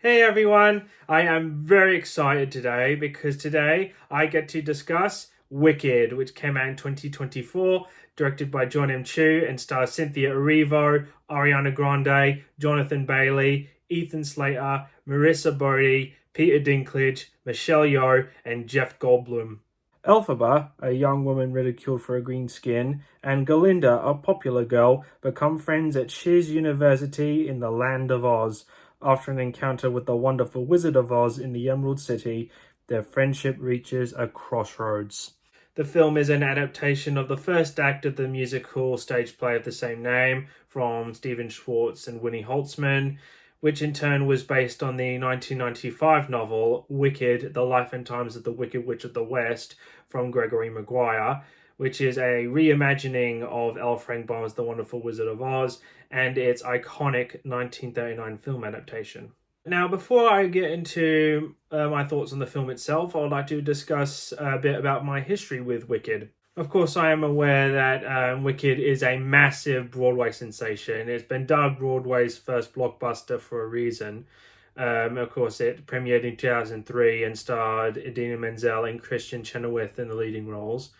Hey everyone, I am very excited today because today I get to discuss Wicked, which came out in 2024, directed by Jon M. Chu and stars Cynthia Erivo, Ariana Grande, Jonathan Bailey, Ethan Slater, Marissa Bodie, Peter Dinklage, Michelle Yeoh, and Jeff Goldblum. Elphaba, a young woman ridiculed for her green skin, and Galinda, a popular girl, become friends at Shiz University in the Land of Oz. After an encounter with the wonderful Wizard of Oz in the Emerald City, their friendship reaches a crossroads. The film is an adaptation of the first act of the musical stage play of the same name from Stephen Schwartz and Winnie Holtzman, which in turn was based on the 1995 novel Wicked, The Life and Times of the Wicked Witch of the West from Gregory Maguire, which is a reimagining of L. Frank Baum's The Wonderful Wizard of Oz and its iconic 1939 film adaptation. Now, before I get into my thoughts on the film itself, I would like to discuss a bit about my history with Wicked. Of course, I am aware that Wicked is a massive Broadway sensation. It's been dubbed Broadway's first blockbuster for a reason. Of course, it premiered in 2003 and starred Idina Menzel and Christian Chenoweth in the leading roles.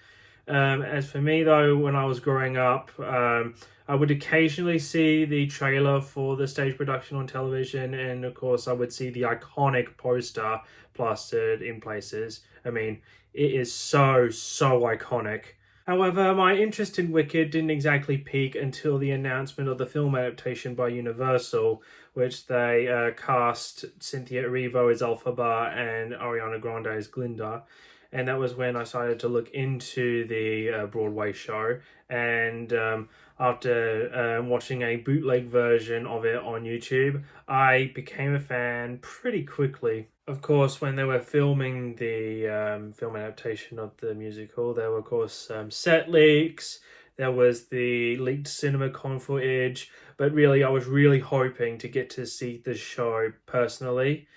As for me, though, when I was growing up, I would occasionally see the trailer for the stage production on television, and of course, I would see the iconic poster plastered in places. I mean, it is so iconic. However, my interest in Wicked didn't exactly peak until the announcement of the film adaptation by Universal, which they cast Cynthia Erivo as Elphaba and Ariana Grande as Glinda. And that was when I started to look into the Broadway show. And after watching a bootleg version of it on YouTube, I became a fan pretty quickly. Of course, when they were filming the film adaptation of the musical, there were, of course, set leaks. There was the leaked CinemaCon footage. But really, I was really hoping to get to see the show personally.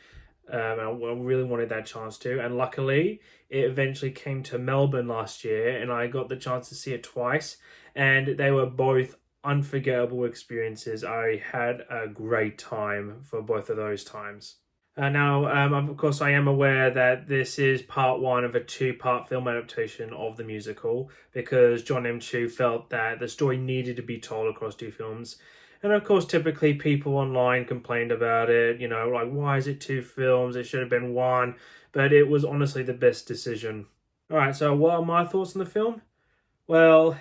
I really wanted that chance to, and luckily it eventually came to Melbourne last year and I got the chance to see it twice, and they were both unforgettable experiences. I had a great time for both of those times. Now, of course, I am aware that this is part one of a two-part film adaptation of the musical because Jon M. Chu felt that the story needed to be told across two films. And of course, typically people online complained about it, like, why is it two films? It should have been one. But it was honestly the best decision. All right, so what are my thoughts on the film? Well,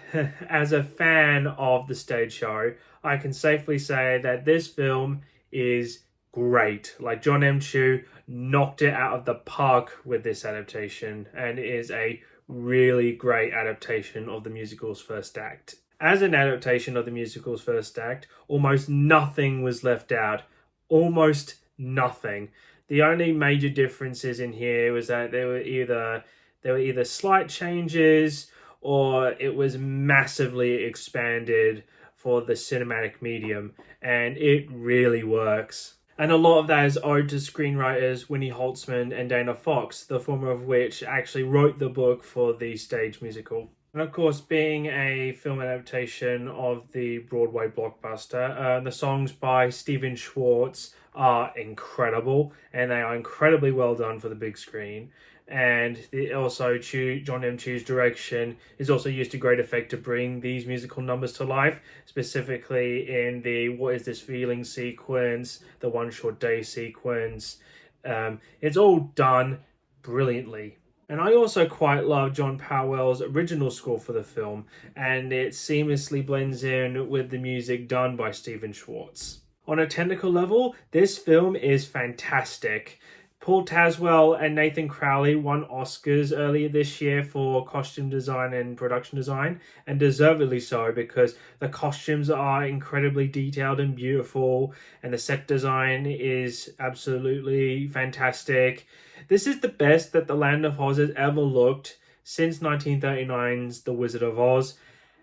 as a fan of the stage show, I can safely say that this film is great. Like, Jon M. Chu knocked it out of the park with this adaptation, and it is a really great adaptation of the musical's first act. As an adaptation of the musical's first act, almost nothing was left out. Almost nothing. The only major differences in here was that there were either slight changes or it was massively expanded for the cinematic medium, and it really works. And a lot of that is owed to screenwriters Winnie Holtzman and Dana Fox, the former of which actually wrote the book for the stage musical. And of course, being a film adaptation of the Broadway blockbuster, the songs by Stephen Schwartz are incredible, and they are incredibly well done for the big screen. And Jon M. Chu's direction is also used to great effect to bring these musical numbers to life, specifically in the What Is This Feeling sequence, the One Short Day sequence. It's all done brilliantly. And I also quite love John Powell's original score for the film, and it seamlessly blends in with the music done by Stephen Schwartz. On a technical level, this film is fantastic. Paul Tazwell and Nathan Crowley won Oscars earlier this year for costume design and production design, and deservedly so because the costumes are incredibly detailed and beautiful, and the set design is absolutely fantastic. This is the best that the Land of Oz has ever looked since 1939's The Wizard of Oz.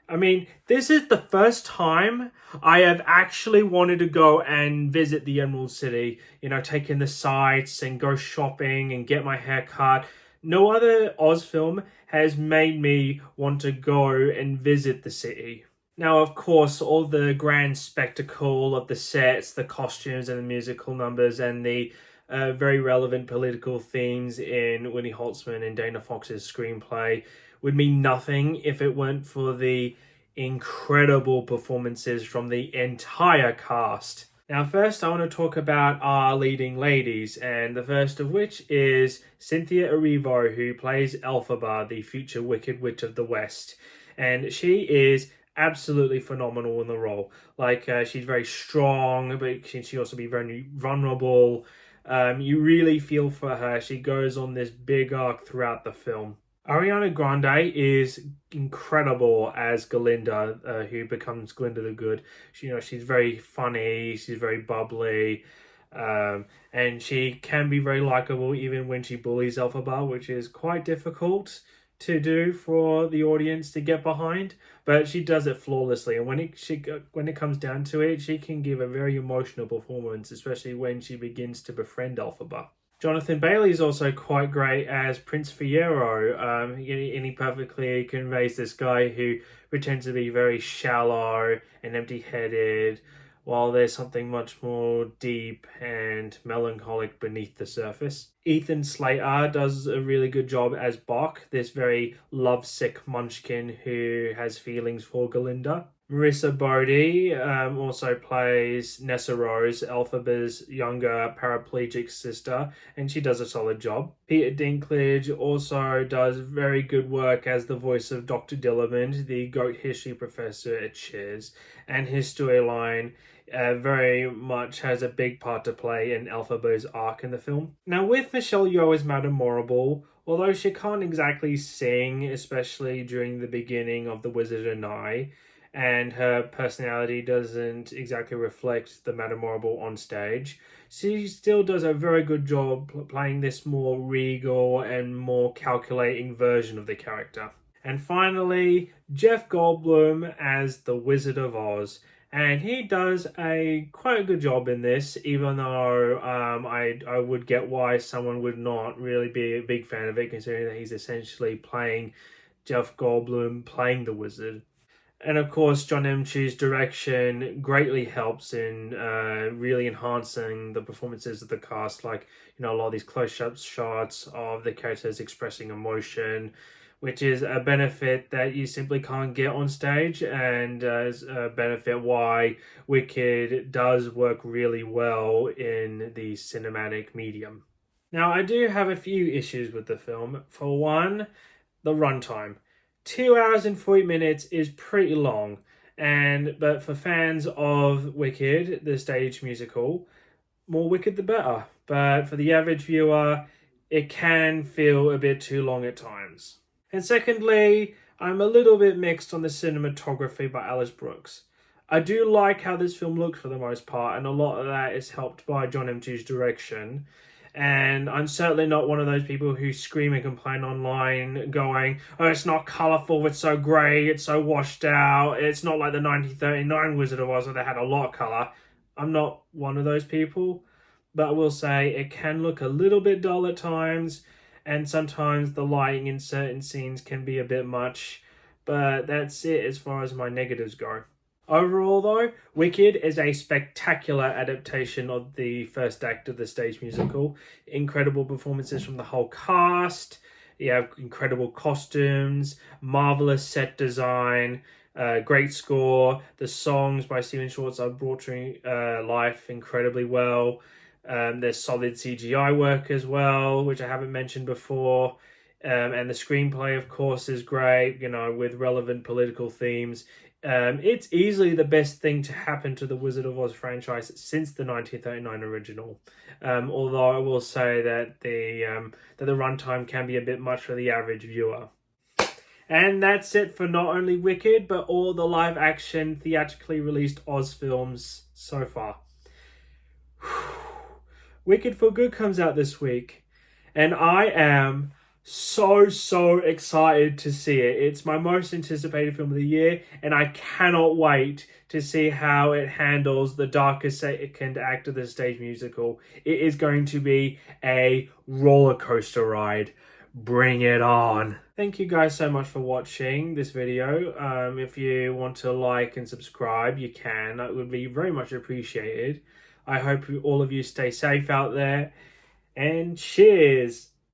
I mean, this is the first time I have actually wanted to go and visit the Emerald City, take in the sights and go shopping and get my hair cut. No other Oz film has made me want to go and visit the city. Now, of course, all the grand spectacle of the sets, the costumes and the musical numbers and the very relevant political themes in Winnie Holtzman and Dana Fox's screenplay would mean nothing if it weren't for the incredible performances from the entire cast. Now, first, I want to talk about our leading ladies, and the first of which is Cynthia Erivo, who plays Elphaba, the future Wicked Witch of the West. And she is absolutely phenomenal in the role. She's very strong, but she also be very vulnerable. You really feel for her. She goes on this big arc throughout the film. Ariana Grande is incredible as Galinda, who becomes Glinda the Good. She's very funny, she's very bubbly, and she can be very likable even when she bullies Elphaba, which is quite difficult to do for the audience to get behind, but she does it flawlessly. And when it comes down to it, she can give a very emotional performance, especially when she begins to befriend Elphaba. Jonathan Bailey is also quite great as Prince Fiyero, and he perfectly conveys this guy who pretends to be very shallow and empty-headed, while there's something much more deep and melancholic beneath the surface. Ethan Slater does a really good job as Bok, this very lovesick munchkin who has feelings for Galinda. Marissa Bodie also plays Nessa Rose, Elphaba's younger paraplegic sister, and she does a solid job. Peter Dinklage also does very good work as the voice of Dr. Dillamond, the goat history professor at Cheers, and his storyline very much has a big part to play in Elphaba's arc in the film. Now, with Michelle Yeoh as Madame Morrible, although she can't exactly sing, especially during the beginning of The Wizard and I, and her personality doesn't exactly reflect the Madame Morrible on stage, she still does a very good job playing this more regal and more calculating version of the character. And finally, Jeff Goldblum as the Wizard of Oz. And he does quite a good job in this, even though I would get why someone would not really be a big fan of it, considering that he's essentially playing Jeff Goldblum playing the wizard. And of course, John M. Chu's direction greatly helps in really enhancing the performances of the cast. A lot of these close-up shots of the characters expressing emotion, which is a benefit that you simply can't get on stage, and is a benefit why Wicked does work really well in the cinematic medium. Now, I do have a few issues with the film. For one, the runtime. 2 hours and 40 minutes is pretty long, but for fans of Wicked, the stage musical, more Wicked the better. But for the average viewer, it can feel a bit too long at times. And secondly, I'm a little bit mixed on the cinematography by Alice Brooks. I do like how this film looks for the most part, and a lot of that is helped by John M. Chu's direction. And I'm certainly not one of those people who scream and complain online going, oh, it's not colourful, it's so grey, it's so washed out, it's not like the 1939 Wizard of Oz where they had a lot of colour. I'm not one of those people, but I will say it can look a little bit dull at times, and sometimes the lighting in certain scenes can be a bit much, but that's it as far as my negatives go. Overall, though, Wicked is a spectacular adaptation of the first act of the stage musical. Incredible performances from the whole cast. You have incredible costumes, marvelous set design, great score. The songs by Stephen Schwartz are brought to life incredibly well. There's solid CGI work as well, which I haven't mentioned before. And the screenplay, of course, is great, with relevant political themes. It's easily the best thing to happen to the Wizard of Oz franchise since the 1939 original. Although I will say that the runtime can be a bit much for the average viewer. And that's it for not only Wicked, but all the live-action, theatrically released Oz films so far. Wicked for Good comes out this week, and I am so excited to see it. It's my most anticipated film of the year, and I cannot wait to see how it handles the darker second act of the stage musical. It is going to be a roller coaster ride. Bring it on. Thank you guys so much for watching this video. If you want to like and subscribe, you can. That would be very much appreciated. I hope all of you stay safe out there. and cheers.